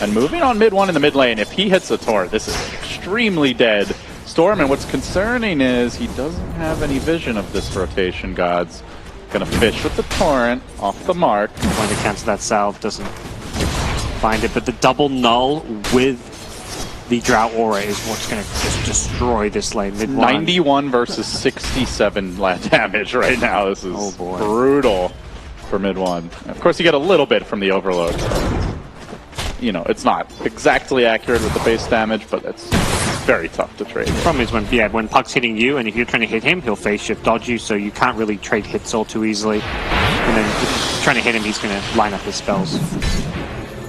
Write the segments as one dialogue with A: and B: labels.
A: And moving on mid one in the mid lane, if he hits the torrent, this is extremely dead. Storm, and what's concerning is he doesn't have any vision of this rotation, Gods. Gonna fish with the torrent, off the mark.
B: Going to cancel that salve, doesn't find it, but the double null with the Drought Aura is what's going to just destroy this lane. Mid
A: 91 versus 67 damage right now. This is brutal for mid one. Of course, you get a little bit from the overload. You know, it's not exactly accurate with the base damage, but it's very tough to trade.
B: The problem is when Puck's hitting you, and if you're trying to hit him, he'll phase shift dodge you, so you can't really trade hits all too easily. And then if you're trying to hit him, he's going to line up his spells.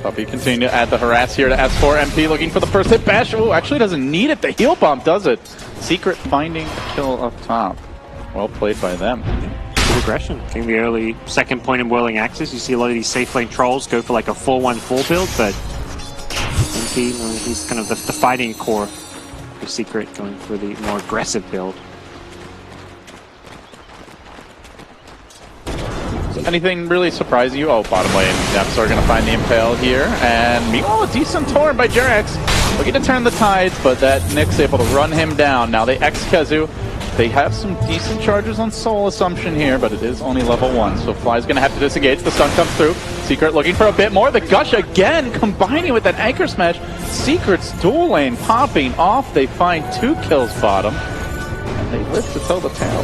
A: Puppey continue to add the harass here to S4. MP looking for the first hit. Bash, oh, actually doesn't need it. The heal bomb does it. Secret finding a kill up top. Well played by them.
B: Good aggression. Getting the early second point in Whirling Axis. You see a lot of these safe lane trolls go for like a 4-1-4 build, but MP, he's kind of the fighting core of Secret, going for the more aggressive build.
A: Anything really surprise you? Oh, bottom lane. Depths are going to find the Impale here. And meanwhile, a decent torn by Jerax. Looking to turn the tides, but that Nick's able to run him down. Now they X-Kezu. They have some decent charges on Soul Assumption here, but it is only level 1. So Fly's going to have to disengage. The stun comes through. Secret looking for a bit more. The Gush again, combining with that Anchor Smash. Secret's dual lane popping off. They find 2 kills bottom. And they live to tell the tale.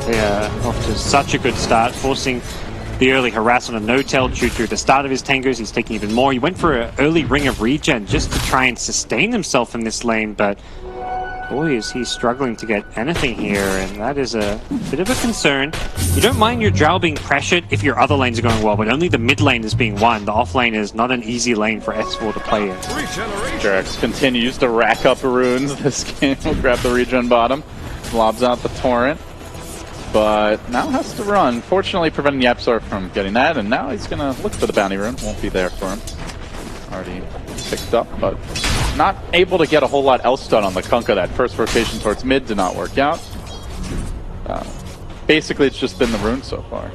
B: They are off to such a good start, forcing the early harass on a no-tail Choo-Choo. At the start of his Tangos, he's taking even more. He went for an early Ring of Regen just to try and sustain himself in this lane, but boy, is he struggling to get anything here, and that is a bit of a concern. You don't mind your Drow being pressured if your other lanes are going well, but only the mid lane is being won. The off lane is not an easy lane for S4 to play in.
A: Jerax continues to rack up runes this game. We'll grab the regen bottom, lobs out the torrent, but now has to run. Fortunately, preventing the Yapsor from getting that, and now he's going to look for the bounty rune. Won't be there for him. Already picked up, but not able to get a whole lot else done on the Kunkka. That first rotation towards mid did not work out. Basically, it's just been the rune so far.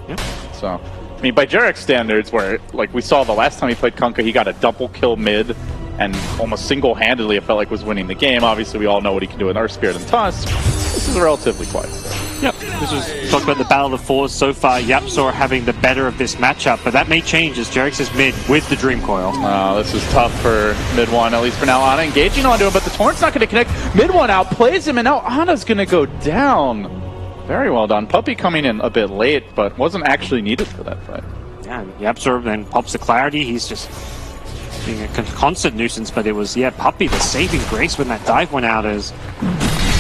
B: Yep.
A: So, I mean, by Jerax standards, where like we saw the last time he played Kunkka, he got a double kill mid, and almost single-handedly it felt like was winning the game. Obviously, we all know what he can do with Earth Spirit and Tusk. This is relatively quiet.
B: Yep, this was talked about the Battle of the Fours so far. Yapsor having the better of this matchup, but that may change as Jerax is mid with the Dream Coil.
A: Oh, this is tough for mid one, at least for now. Ana engaging onto him, but the Torrent's not going to connect. Mid one outplays him, and now Ana's going to go down. Very well done. Puppey coming in a bit late, but wasn't actually needed for that fight.
B: Yeah, Yapsor then pops the clarity. He's just being a constant nuisance, but it was, yeah, Puppey, the saving grace when that dive went out is...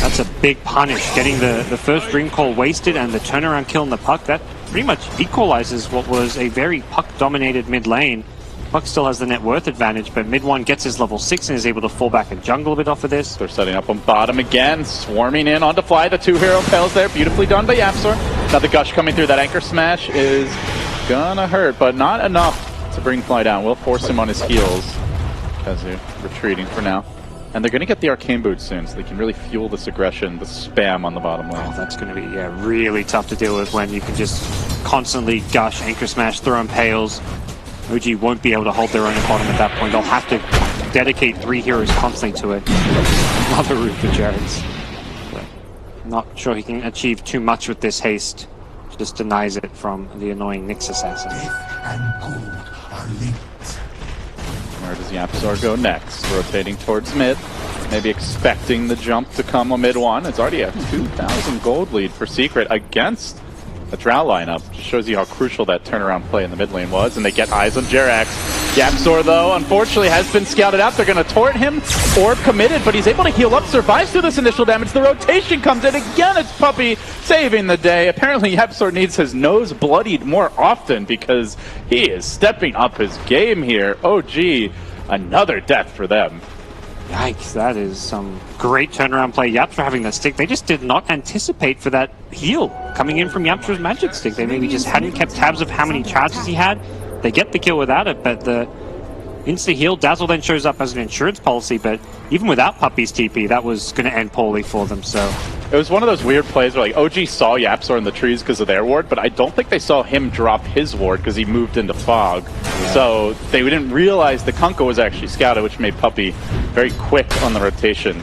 B: That's a big punish, getting the first Dream Call wasted and the turnaround kill in the Puck. That pretty much equalizes what was a very Puck-dominated mid lane. Puck still has the net worth advantage, but mid one gets his level 6 and is able to fall back and jungle a bit off of this.
A: They're setting up on bottom again, swarming in onto Fly. The 2 hero Pales there, beautifully done by Yapsor. Now the Gush coming through. That Anchor Smash is gonna hurt, but not enough to bring Fly down. We'll force him on his heels. Kezu retreating for now. And they're going to get the Arcane Boot soon, so they can really fuel this aggression, the spam on the bottom lane.
B: Oh, that's going to be really tough to deal with when you can just constantly Gush, Anchor Smash, throw Impales. OG won't be able to hold their own at bottom at that point. They'll have to dedicate 3 heroes constantly to it. Another route for Jerax. Not sure he can achieve too much with this haste. Just denies it from the annoying Nyx Assassin.
A: Where does Yapsor go next? Rotating towards mid. Maybe expecting the jump to come on mid one. It's already a 2,000 gold lead for Secret against the Drow lineup. Just shows you how crucial that turnaround play in the mid lane was. And they get eyes on Jerax. Yapsor, though, unfortunately has been scouted out. They're going to torrent him. Orb committed, but he's able to heal up, survives through this initial damage. The rotation comes in. Again, it's Puppey saving the day. Apparently, Yapsor needs his nose bloodied more often because he is stepping up his game here. OG, another death for them.
B: Yikes, that is some great turnaround play. Yapsor having the stick. They just did not anticipate for that heal coming in from Yapsor's magic stick. They maybe just hadn't kept tabs of how many charges he had. They get the kill without it, but the insta-heal, Dazzle then shows up as an insurance policy, but even without Puppey's TP, that was going to end poorly for them, so
A: It was one of those weird plays where like OG saw Yapzor in the trees because of their ward, but I don't think they saw him drop his ward because he moved into fog. So they didn't realize the Kunkka was actually scouted, which made Puppey very quick on the rotation.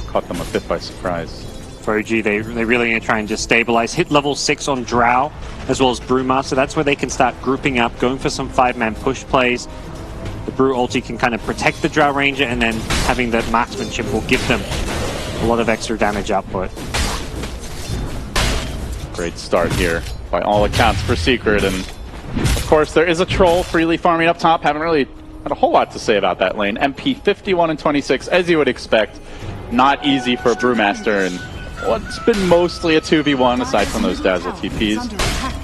A: Caught them a bit by surprise.
B: For OG, they really need to try and just stabilize. Hit level 6 on Drow, as well as Brewmaster. That's where they can start grouping up, going for some 5-man push plays. The Brew ulti can kind of protect the Drow Ranger, and then having that marksmanship will give them a lot of extra damage output.
A: Great start here, by all accounts, for Secret. And of course, there is a troll freely farming up top. Haven't really had a whole lot to say about that lane. MP 51 and 26, as you would expect. Not easy for a Brewmaster, and what's been mostly a 2v1 aside from those Dazzle TPs.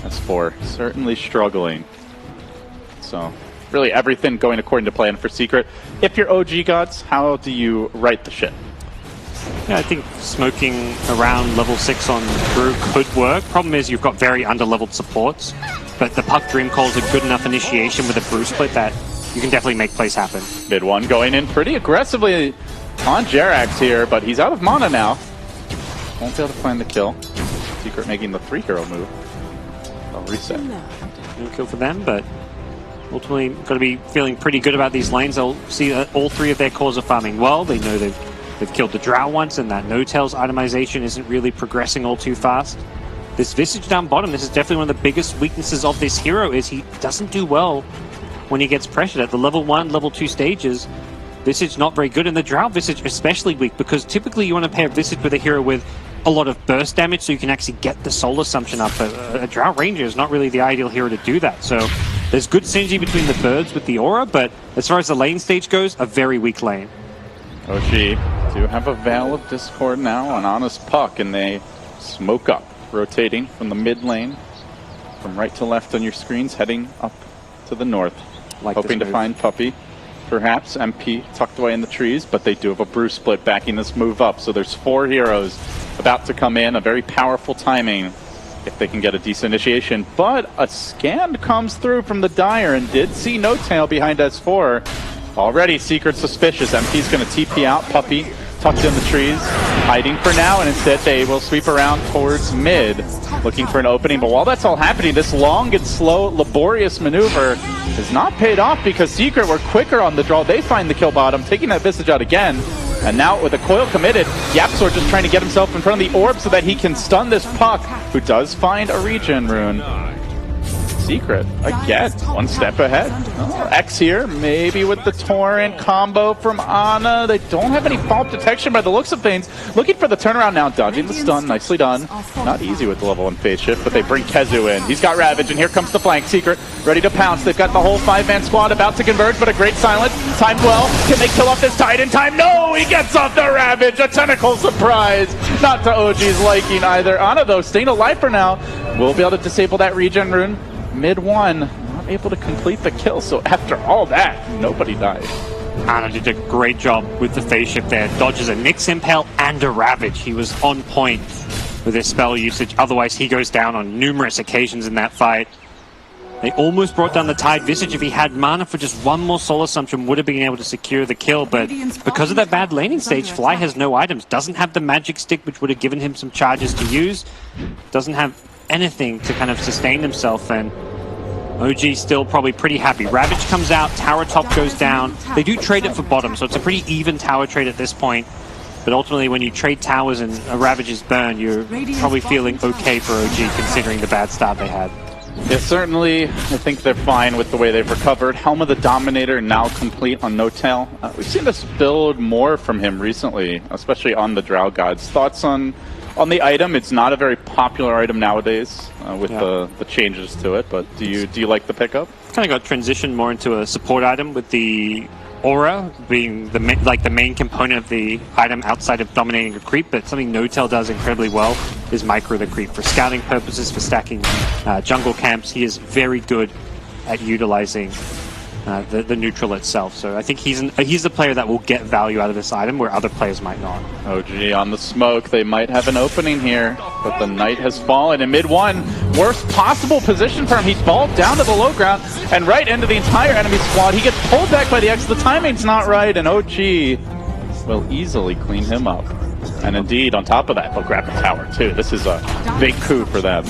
A: S4 certainly struggling. So really everything going according to plan for Secret. If you're OG gods, how do you right the ship?
B: Yeah, I think smoking around level 6 on Brew could work. Problem is you've got very under-leveled supports, but the Puck Dream Call is a good enough initiation with a Brew split that you can definitely make plays happen.
A: Mid one going in pretty aggressively on Jerax here, but he's out of mana now. Won't be able to find the kill. Secret making the 3-hero move. I'll reset.
B: No kill for them, but ultimately got to be feeling pretty good about these lanes. They'll see that all 3 of their cores are farming well. They know they've killed the Drow once, and that no-tails itemization isn't really progressing all too fast. This Visage down bottom, this is definitely one of the biggest weaknesses of this hero, is he doesn't do well when he gets pressured at the level 1, level 2 stages. Visage not very good, and the Drow Visage especially weak, because typically you want to pair Visage with a hero with a lot of burst damage so you can actually get the soul assumption up. A Drow Ranger is not really the ideal hero to do that. So there's good synergy between the birds with the aura, but as far as the lane stage goes, a very weak lane.
A: OG do have a Veil of Discord now on Honest Puck, and they smoke up, rotating from the mid lane, from right to left on your screens, heading up to the north, hoping to find Puppey. Perhaps MP tucked away in the trees, but they do have a Brew split backing this move up. So there's 4 heroes about to come in, a very powerful timing if they can get a decent initiation. But a scan comes through from the Dire and did see No Tail behind S4. Already Secret suspicious. MP's going to TP out. Puppey tucked in the trees, hiding for now, and instead they will sweep around towards mid, looking for an opening. But while that's all happening, this long and slow, laborious maneuver is not paid off because Secret were quicker on the draw. They find the kill bottom, taking that Visage out again. And now with the coil committed, Yapzor just trying to get himself in front of the orb so that he can stun this Puck, who does find a regen rune. Secret, again, one step ahead. Oh, X here, maybe with the Torrent combo from Ana. They don't have any fault detection by the looks of things. Looking for the turnaround now, dodging the stun, nicely done. Not easy with the level 1 phase shift, but they bring Kezu in. He's got Ravage, and here comes the flank. Secret, ready to pounce. They've got the whole 5-man squad about to converge, but a great silence. Timed well. Can they kill off this Tide in time? No, he gets off the Ravage. A tentacle surprise. Not to OG's liking either. Ana, though, staying alive for now. Will be able to disable that regen rune. Mid 1, not able to complete the kill, so after all that, nobody died.
B: Ana did a great job with the phase shift there. Dodges a Nyx Impale and a Ravage. He was on point with his spell usage, otherwise he goes down on numerous occasions in that fight. They almost brought down the Tide. Visage, if he had mana for just one more Soul Assumption, would have been able to secure the kill, but because of that bad laning stage, Fly has no items, doesn't have the magic stick, which would have given him some charges to use, doesn't have anything to kind of sustain himself, and OG still probably pretty happy. Ravage comes out, tower top goes down. They do trade it for bottom, so it's a pretty even tower trade at this point. But ultimately, when you trade towers and a Ravage's burn, you're probably feeling okay for OG considering the bad start they had.
A: Yeah, certainly, I think they're fine with the way they've recovered. Helm of the Dominator now complete on No Tail. We've seen this build more from him recently, especially on the Drow Gods. Thoughts on the item? It's not a very popular item nowadays with the changes to it, but do you like the pickup?
B: Kind of got transitioned more into a support item with the aura being the main component of the item outside of dominating a creep, but something No Tail does incredibly well is micro the creep. For scouting purposes, for stacking jungle camps, he is very good at utilizing the neutral itself. So I think he's a player that will get value out of this item where other players might not.
A: OG on the smoke. They might have an opening here, but the Knight has fallen in mid 1. Worst possible position for him. He falls down to the low ground and right into the entire enemy squad. He gets pulled back by the X. The timing's not right, and OG will easily clean him up. And indeed, on top of that, they'll grab the tower too. This is a big coup for them.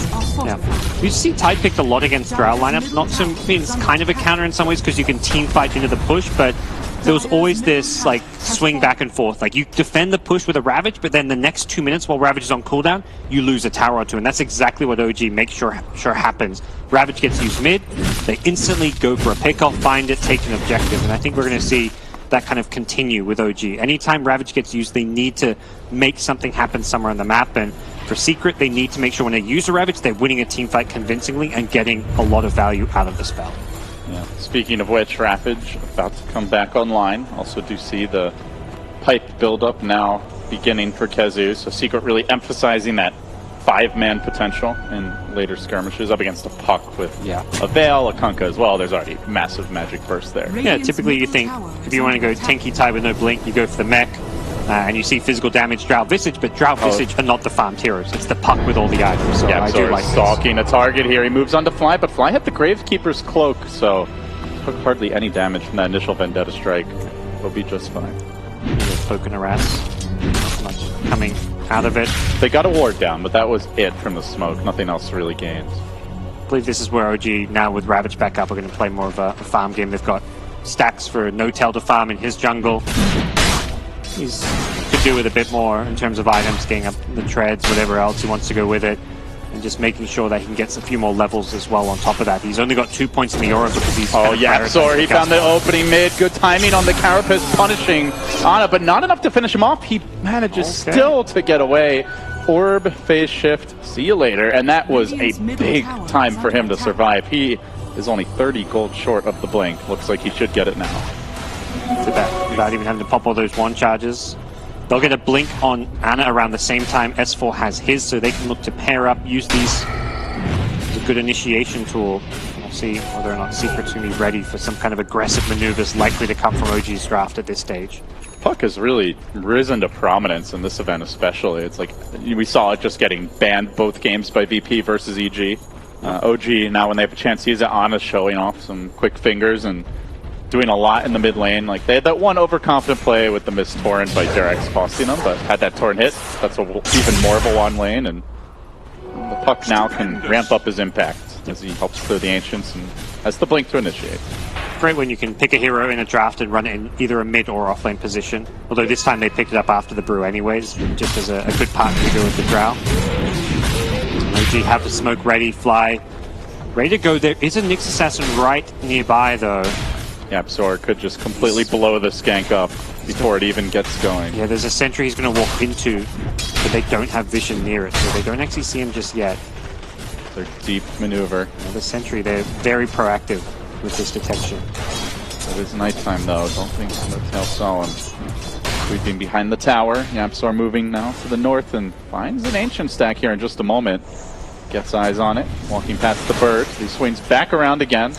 B: Yeah. You see Tide picked a lot against Drow lineups. Not so, I mean, it's kind of a counter in some ways because you can team fight into the push, but there was always this like swing back and forth. Like you defend the push with a Ravage, but then the next 2 minutes while Ravage is on cooldown, you lose a tower or two, and that's exactly what OG makes sure happens. Ravage gets used mid, they instantly go for a pickoff, find it, take an objective, and I think we're going to see that kind of continue with OG. Anytime Ravage gets used, they need to make something happen somewhere on the map, and for Secret, they need to make sure when they use a Ravage, they're winning a team fight convincingly and getting a lot of value out of the spell.
A: Yeah. Speaking of which, Ravage about to come back online. Also do see the pipe buildup now beginning for KheZu, so Secret really emphasizing that 5-man potential in later skirmishes up against a Puck with a Veil, a Kunkka as well. There's already massive magic burst there.
B: Yeah, typically you think if you want to go tanky Tide with no blink, you go for the mech, and you see physical damage Drow Visage, but Drow Visage are not the farmed heroes. It's the Puck with all the items. So I do like
A: stalking a target here. He moves on to Fly, but Fly hit the Gravekeeper's cloak, so took hardly any damage from that initial Vendetta strike. He'll be just fine.
B: Cloak and harass. Not much coming out of it.
A: They got a ward down, but that was it from the smoke. Nothing else really gained.
B: I believe this is where OG, now with Ravage back up, are going to play more of a farm game. They've got stacks for No-Tail to farm in his jungle. He's could do with a bit more in terms of items, getting up the treads, whatever else he wants to go with it, and just making sure that he can get a few more levels as well on top of that. He's only got 2 points in the aura because he's...
A: Oh yeah, sorry, he found the opening mid. Good timing on the Carapace punishing Ana, but not enough to finish him off. He manages still to get away. Orb, phase shift, see you later. And that was a big time for him to survive. He is only 30 gold short of the blink. Looks like he should get it now.
B: Without even having to pop all those one charges. They'll get a blink on Ana around the same time S4 has his, so they can look to pair up, use these as a good initiation tool. We'll see whether or not Secret's going to be ready for some kind of aggressive maneuvers likely to come from OG's draft at this stage.
A: Puck has really risen to prominence in this event especially. It's like we saw it just getting banned both games by VP versus EG. OG, now when they have a chance to use it, Ana's showing off some quick fingers and doing a lot in the mid lane. Like they had that one overconfident play with the missed Torrent by Derek's costing them, but had that Torrent hit, that's even more of a one lane, and the Puck now can ramp up his impact as he helps clear the Ancients and has the blink to initiate.
B: Great when you can pick a hero in a draft and run it in either a mid or off lane position. Although this time they picked it up after the brew anyways, just as a good partner to go with the Drow. OG have the smoke ready, Fly ready to go. There is a Nyx Assassin right nearby though.
A: Yeah, Absor could just completely blow the skank up before it even gets going.
B: Yeah, there's a sentry he's going to walk into, but they don't have vision near it, so they don't actually see him just yet.
A: Their deep maneuver.
B: Yeah, the sentry, they're very proactive with this detection.
A: It is nighttime though, don't think No-Tail saw him. Creeping behind the tower, Yapsor moving now to the north and finds an Ancient stack here in just a moment. Gets eyes on it, walking past the bird. He swings back around again.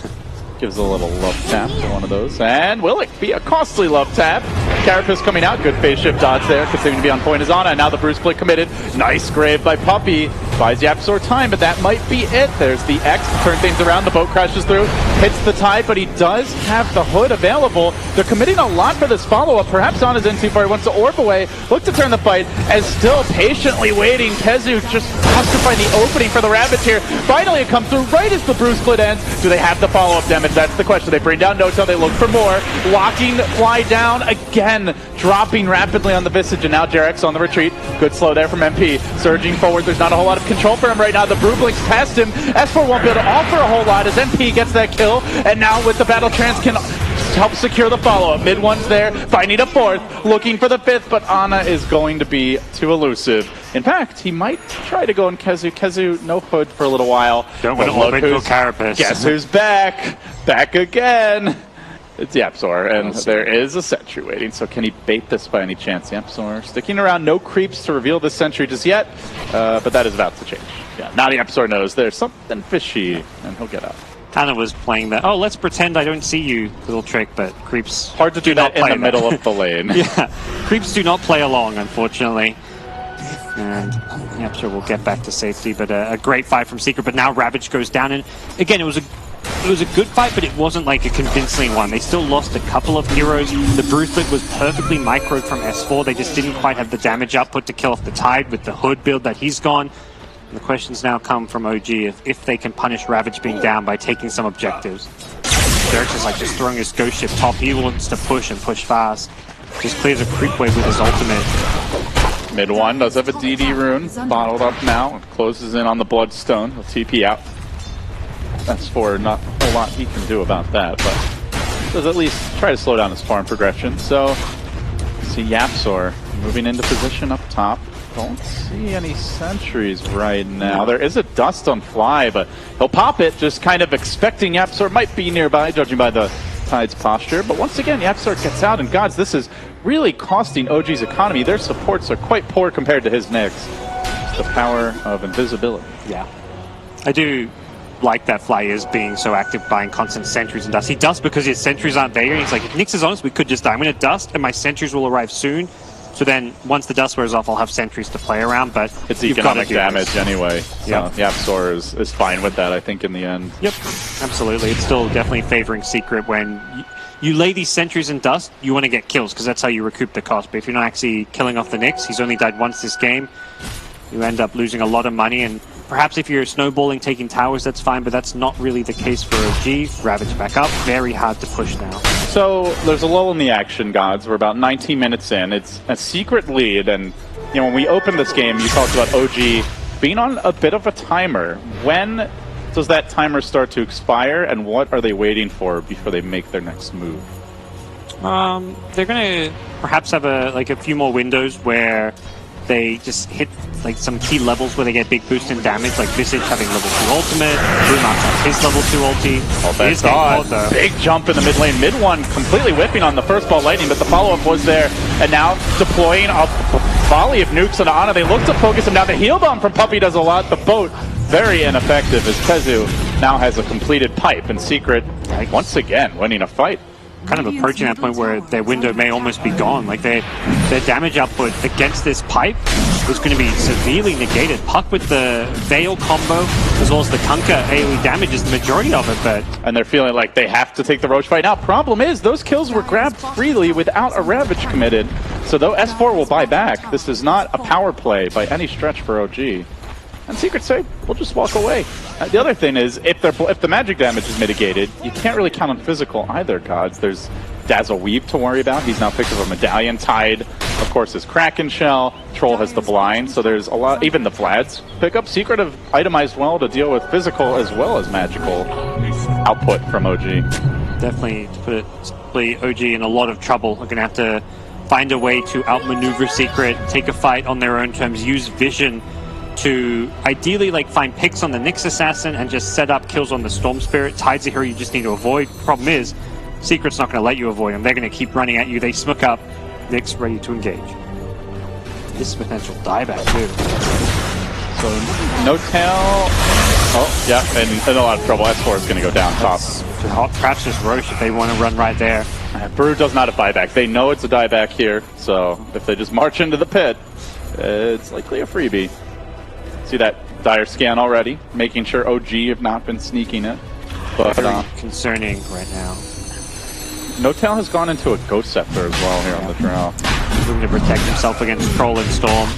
A: Gives a little love tap to one of those. And will it be a costly love tap? Carapace coming out. Good phase shift dodge there. Continuing to be on point is Ana. And now the Bruce Split committed. Nice grave by Puppey. Buys Yapsor time, but that might be it. There's the X to turn things around. The boat crashes through. Hits the Tide, but he does have the hood available. They're committing a lot for this follow-up. Perhaps Ana's in too far. He wants to orb away. Look to turn the fight. As still patiently waiting. KheZu just has to find the opening for the Ravage here. Finally it comes through right as the Bruce Split ends. Do they have the follow-up damage? That's the question. They bring down No-Tail, they look for more. Locking Fly down again, dropping rapidly on the Visage, and now Jarek's on the retreat. Good slow there from MP. Surging forward, there's not a whole lot of control for him right now. The Brew blinks past him. S4 won't be able to offer a whole lot as MP gets that kill, and now with the Battle Trance can help secure the follow-up. Mid one's there, finding a fourth, looking for the fifth, but Ana is going to be too elusive. In fact, he might try to go in KheZu. KheZu, no hood for a little while.
B: Don't want to open to Carapace.
A: Guess who's back? Back again. It's Yapsor, and there is a sentry waiting, so can he bait this by any chance? Yapsor sticking around, no creeps to reveal this sentry just yet, but that is about to change. Yeah, now Yapsor knows there's something fishy, and he'll get out.
B: Ana was playing that, oh, let's pretend I don't see you little trick, but creeps...
A: Hard to do that in the middle of the lane.
B: Yeah, creeps do not play along, unfortunately. And Yapsor will get back to safety, but a great fight from Secret, but now Ravage goes down, and again, it was a it was a good fight, but it wasn't like a convincing one. They still lost a couple of heroes. The Brucelet was perfectly microed from S4. They just didn't quite have the damage output to kill off the Tide with the Hood build that he's gone. And the questions now come from OG if they can punish Ravage being down by taking some objectives. Derek's is like just throwing his ghost ship top. He wants to push and push fast. Just clears a creep wave with his ultimate.
A: Mid one does have a DD rune bottled up now. Closes in on the Bloodstone. He'll TP out. That's for not a whole lot he can do about that, but does at least try to slow down his farm progression. So, see Yapzor moving into position up top. Don't see any sentries right now. There is a dust on Fly, but he'll pop it, just kind of expecting Yapzor might be nearby, judging by the Tide's posture. But once again, Yapzor gets out, and gods, this is really costing OG's economy. Their supports are quite poor compared to his Nyx. It's the power of invisibility.
B: Yeah. I do like that Fly is being so active, buying constant sentries and dust. He dusts because his sentries aren't there. And he's like, if Nyx is honest, we could just die. I'm going to dust, and my sentries will arrive soon. So then, once the dust wears off, I'll have sentries to play around, but
A: it's economic damage anyway. So
B: yep.
A: Yapzor is fine with that, I think, in the end.
B: Yep, absolutely. It's still definitely favoring Secret when you lay these sentries in dust, you want to get kills, because that's how you recoup the cost. But if you're not actually killing off the Nyx, he's only died once this game, you end up losing a lot of money. And perhaps if you're snowballing, taking towers, that's fine, but that's not really the case for OG. Ravage back up, very hard to push now.
A: So there's a lull in the action, gods. We're about 19 minutes in. It's a Secret lead, and you know when we opened this game, you talked about OG being on a bit of a timer. When does that timer start to expire, and what are they waiting for before they make their next move?
B: They're going to perhaps have a few more windows where they just hit like some key levels where they get big boost in damage, like Visage having level 2 ultimate, Brumax has his level 2 ulti.
A: Oh, that's odd. Big jump in the mid lane. Mid one completely whipping on the first ball lightning, but the follow-up was there. And now deploying a volley of nukes on Ana. They look to focus him down. The heal bomb from Puppey does a lot. The boat, very ineffective as Tezu now has a completed pipe. And Secret, once again, winning a fight.
B: Kind of approaching that point where their window may almost be gone. Like their damage output against this pipe is going to be severely negated. Puck with the Veil combo as well as the Kunkka AoE damage is the majority of it,
A: and they're feeling like they have to take the Roche fight now. Problem is, those kills were grabbed freely without a Ravage committed. So though S4 will buy back, this is not a power play by any stretch for OG. And Secret say, we'll just walk away. The other thing is, if the magic damage is mitigated, you can't really count on physical either, gods. There's Dazzle Weave to worry about. He's now picked up a Medallion. Tide, of course, is Kraken Shell. Troll has the Blind, so there's a lot. Even the Vlads pick up. Secret have itemized well to deal with physical as well as magical output from OG.
B: Definitely to put it simply, OG in a lot of trouble. They're going to have to find a way to outmaneuver Secret, take a fight on their own terms, use Vision to ideally find picks on the Nyx Assassin and just set up kills on the Storm Spirit. Tide's a hero you just need to avoid. Problem is, Secret's not going to let you avoid them. They're going to keep running at you. They smoke up. Nyx ready to engage. This is potential dieback too.
A: So no tail. Oh yeah, and in a lot of trouble. S4 is going to go down top.
B: Perhaps just Roche if they want to run right there.
A: Brew does not have buyback. They know it's a dieback here, so if they just march into the pit, it's likely a freebie. See that dire scan already, making sure OG have not been sneaking it. But
B: very concerning right now.
A: No-Tail has gone into a Ghost Scepter as well here on the trail.
B: Looking to protect himself against Troll and Storm.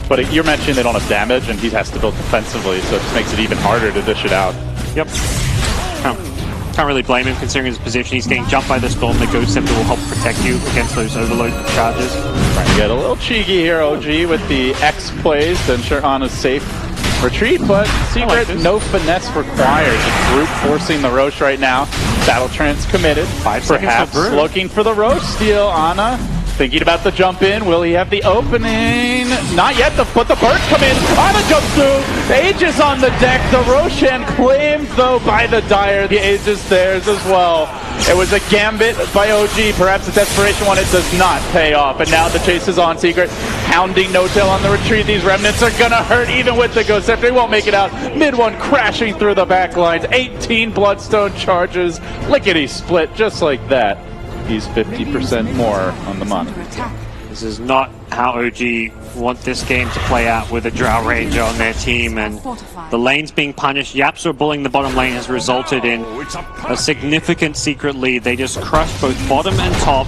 A: But you're mentioning they don't have damage, and he has to build defensively, so it just makes it even harder to dish it out.
B: Yep. Can't really blame him considering his position. He's getting jumped by the Storm. The Ghost Scepter will help protect you against those overload charges.
A: Trying to get a little cheeky here, OG, with the X plays to ensure Ana's safe retreat, but Secret, no finesse required. Just brute forcing the Roche right now. Battle Trance committed. 5 seconds for looking for the Roche steal. Ana thinking about the jump in. Will he have the opening? Not yet, but the burst come in. Ana jumps through. The Aegis on the deck. The Roshan claimed, though, by the Dire. The Aegis theirs as well. It was a gambit by OG, perhaps a desperation one. It does not pay off. And now the chase is on. Secret hounding No-Tail on the retreat. These remnants are going to hurt even with the Ghost Scepter. They won't make it out. Mid one crashing through the back lines. 18 Bloodstone charges. Lickety split just like that. He's 50% more on the money.
B: This is not how OG want this game to play out with a Drow Ranger on their team, and the lane's being punished. Yapzor bullying the bottom lane has resulted in a significant secret lead. They just crushed both bottom and top.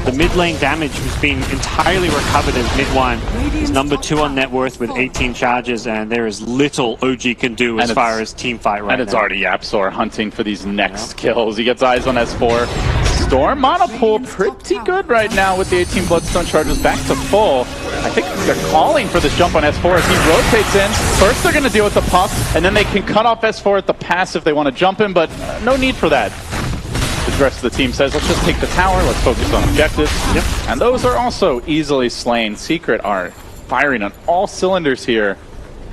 B: The mid lane damage has been entirely recovered as mid one is number 2 on net worth with 18 charges, and there is little OG can do as far as team fight right now.
A: And it's already Yapzor hunting for these next kills. He gets eyes on S4. Storm monopool pretty good right now with the 18 Bloodstone charges back to full. I think they're calling for this jump on S4 as he rotates in. First they're going to deal with the puck, and then they can cut off S4 at the pass if they want to jump him, but no need for that. The rest of the team says, let's just take the tower, let's focus on objectives. Yep. And those are also easily slain. Secret are firing on all cylinders here.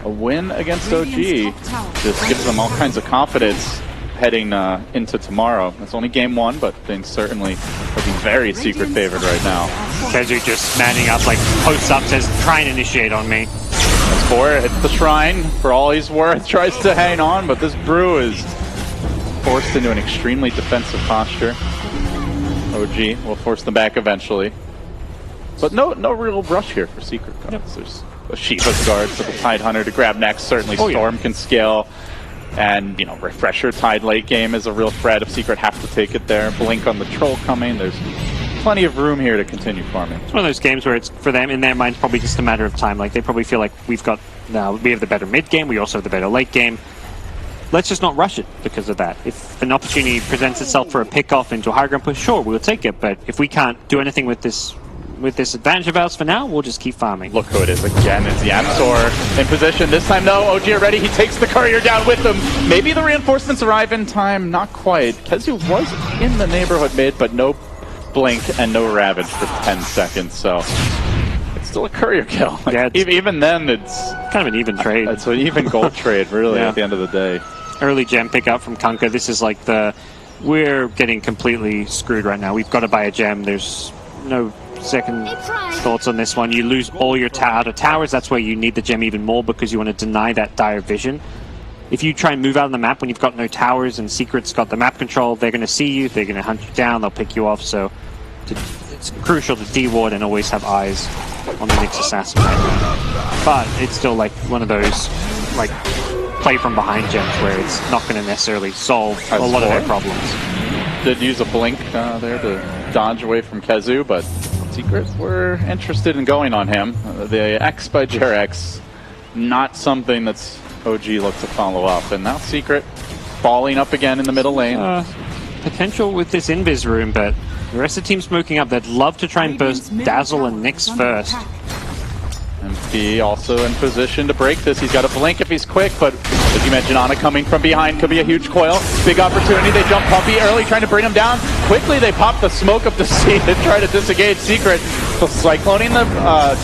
A: A win against OG just gives them all kinds of confidence heading into tomorrow. It's only game 1, but things certainly looking very Secret favored right now.
B: KheZu just manning up, like posts up, says, try and initiate on me.
A: S4 hits the shrine for all he's worth, tries to hang on, but this brew is forced into an extremely defensive posture. OG will force them back eventually. But no real rush here for Secret guys. Yep. There's a Shiva's guard for the Tide Hunter to grab next. Certainly Storm can scale. And, you know, Refresher Tide late game is a real threat if Secret have to take it there. Blink on the Troll coming. There's plenty of room here to continue farming.
B: It's one of those games where it's, for them, in their minds, probably just a matter of time. Like, they probably feel like we have the better mid game, we also have the better late game. Let's just not rush it because of that. If an opportunity presents itself for a pick-off into a high ground push, sure, we'll take it. But if we can't do anything with this advantage of ours for now, we'll just keep farming.
A: Look who it is again. It's Yapzor in position. This time, no, OG already. He takes the courier down with him. Maybe the reinforcements arrive in time. Not quite. KheZu was in the neighborhood mid, but no blink and no ravage for 10 seconds. So it's still a courier kill. Like, yeah, even then, it's
B: kind of an even trade.
A: It's an even gold trade, really, at the end of the day.
B: Early gem pickup from Kunkka. This is like we're getting completely screwed right now. We've got to buy a gem. There's no second thoughts on this one. You lose all your outer towers. That's where you need the gem even more because you want to deny that dire vision. If you try and move out of the map when you've got no towers and Secret's got the map control, they're going to see you, they're going to hunt you down, they'll pick you off. So it's crucial to de-ward and always have eyes on the next assassin right now. But it's still like one of those like play from behind gems where it's not going to necessarily solve a lot of their problems.
A: Did use a blink there to dodge away from KheZu, but Secret were interested in going on him. The X by Jerex, not something that's OG looked to follow up. And now Secret falling up again in the middle lane.
B: Potential with this invis room, but the rest of the team smoking up. They'd love to try and burst Dazzle and Nyx first.
A: MP also in position to break this. He's got a blink if he's quick, but as you mentioned, Ana coming from behind could be a huge coil. Big opportunity. They jump Puppy early, trying to bring him down. Quickly, they pop the smoke up the seat and try to disengage Secret. So Cycloning the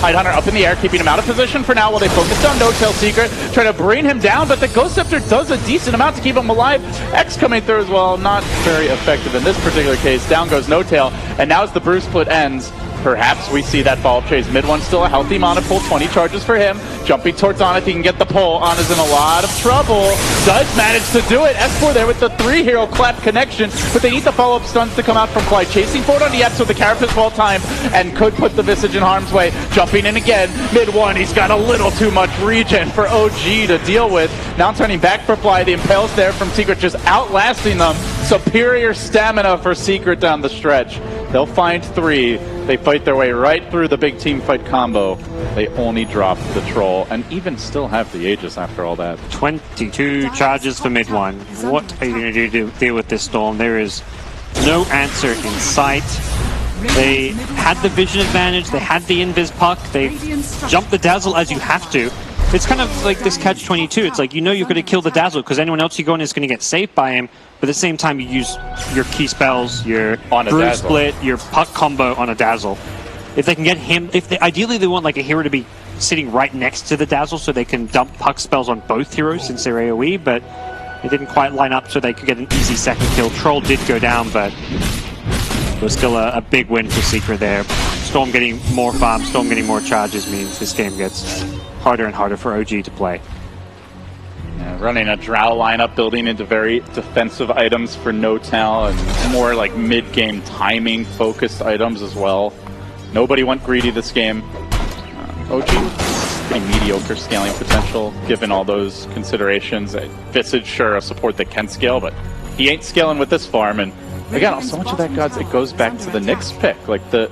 A: Tide Hunter up in the air, keeping him out of position for now while they focus on No-Tail Secret, trying to bring him down, but the Ghost Scepter does a decent amount to keep him alive. X coming through as well, not very effective in this particular case. Down goes No-Tail, and now as the brew split ends, perhaps we see that follow-up chase. Mid one still a healthy monopool, 20 charges for him. Jumping towards Ana, he can get the pull. Ana's in a lot of trouble. Does manage to do it. S4 there with the 3-hero clap connection, but they need the follow-up stuns to come out from Clyde. Chasing forward on the Epps with the Carapace well timed and could put the Visage in harm's way. Jumping in again. Mid one, he's got a little too much regen for OG to deal with. Now turning back for Fly. The Impales there from Secret just outlasting them. Superior stamina for Secret down the stretch. They'll find 3. They fight their way right through the big team fight combo. They only drop the Troll and even still have the Aegis after all that.
B: 22 charges for mid one. What are you going to do to deal with this Storm? There is no answer in sight. They had the vision advantage, they had the invis puck, they jumped the Dazzle as you have to. It's kind of like this catch-22. It's like, you know you're going to kill the Dazzle because anyone else you go in is going to get saved by him, but at the same time you use your key spells, your brew split, your puck combo on a Dazzle. If they can get him, ideally they want like a hero to be sitting right next to the Dazzle so they can dump puck spells on both heroes since they're AoE, but it didn't quite line up so they could get an easy second kill. Troll did go down, but it was still a big win for Secret there. Storm getting more farm, Storm getting more charges means this game gets harder and harder for OG to play.
A: Yeah, running a Drow lineup, building into very defensive items for No-Tail and more like mid-game timing focused items as well. Nobody went greedy this game. OG, pretty mediocre scaling potential, given all those considerations. Visage, sure, a support that can scale, but he ain't scaling with this farm. And again, so much of that, gods, it goes back to the Nyx pick. Like, the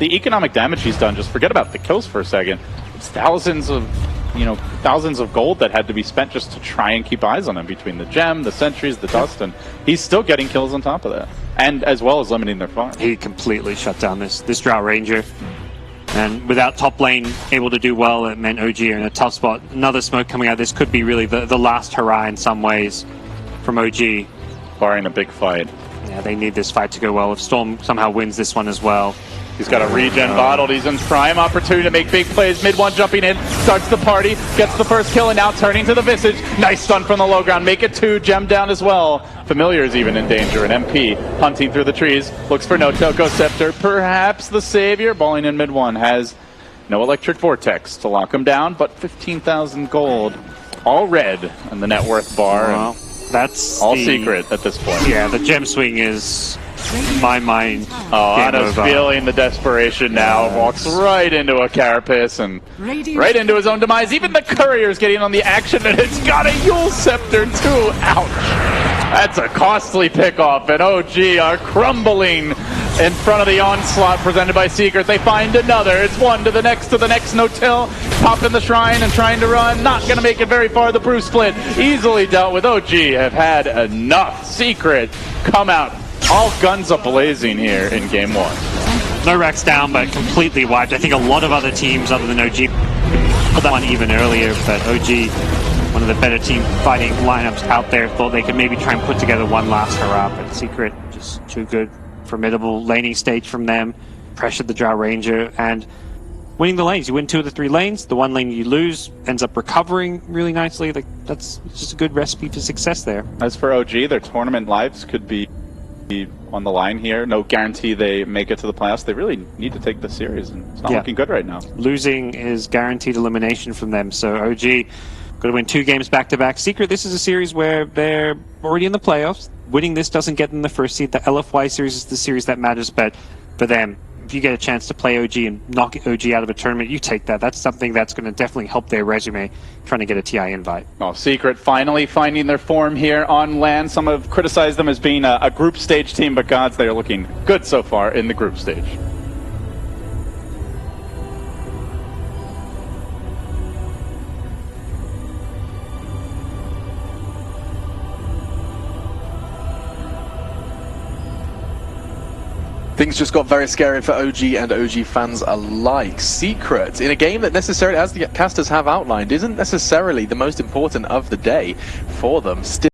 A: economic damage he's done, just forget about the kills for a second. It's thousands of gold that had to be spent just to try and keep eyes on him between the gem, the sentries, the dust, and he's still getting kills on top of that. And as well as limiting their farm.
B: He completely shut down this Drow Ranger. And without top lane able to do well, it meant OG are in a tough spot. Another smoke coming out. This could be really the last hurrah in some ways from OG.
A: Barring a big fight.
B: Yeah, they need this fight to go well. If Storm somehow wins this one as well.
A: He's got a regen bottled. He's in prime opportunity to make big plays. Mid one jumping in, starts the party, gets the first kill, and now turning to the Visage. Nice stun from the low ground. Make it 2, gem down as well. Familiar is even in danger. An MP hunting through the trees, looks for no-tail, goes Scepter. Perhaps the savior. Balling in mid one has no electric vortex to lock him down, but 15,000 gold. All red in the net worth bar.
B: Well, that's
A: all secret at this point.
B: Yeah, the gem swing is, in my mind,
A: oh, Anna's feeling the desperation now. Yes. Walks right into a carapace and right into his own demise. Even the courier's getting on the action, and it's got a Yule Scepter too. Ouch. That's a costly pickoff, and OG are crumbling in front of the onslaught presented by Secret. They find another. It's one to the next, no-till. Popping the shrine and trying to run. Not going to make it very far. The Bruce split easily dealt with. OG have had enough. Secret come out all guns a-blazing here in game one.
B: No racks down, but completely wiped. I think a lot of other teams other than OG put that one even earlier, but OG, one of the better team fighting lineups out there, thought they could maybe try and put together one last hurrah, but Secret just too good. Formidable laning stage from them, pressured the Drow Ranger, and winning the lanes. You win 2 of the 3 lanes, the one lane you lose ends up recovering really nicely. Like, that's just a good recipe for success there.
A: As for OG, their tournament lives could be on the line here. No guarantee they make it to the playoffs. They really need to take the series, and it's not looking good right now.
B: Losing is guaranteed elimination from them, so OG got to win 2 games back-to-back. Secret, this is a series where they're already in the playoffs. Winning this doesn't get them the first seed. The LFY series is the series that matters, but for them, if you get a chance to play OG and knock OG out of a tournament, you take that. That's something that's going to definitely help their resume trying to get a TI invite.
A: Oh, Secret finally finding their form here on land. Some have criticized them as being a group stage team, but gods, they are looking good so far in the group stage.
C: Things just got very scary for OG and OG fans alike. Secret, in a game that necessarily, as the casters have outlined, isn't necessarily the most important of the day for them. Still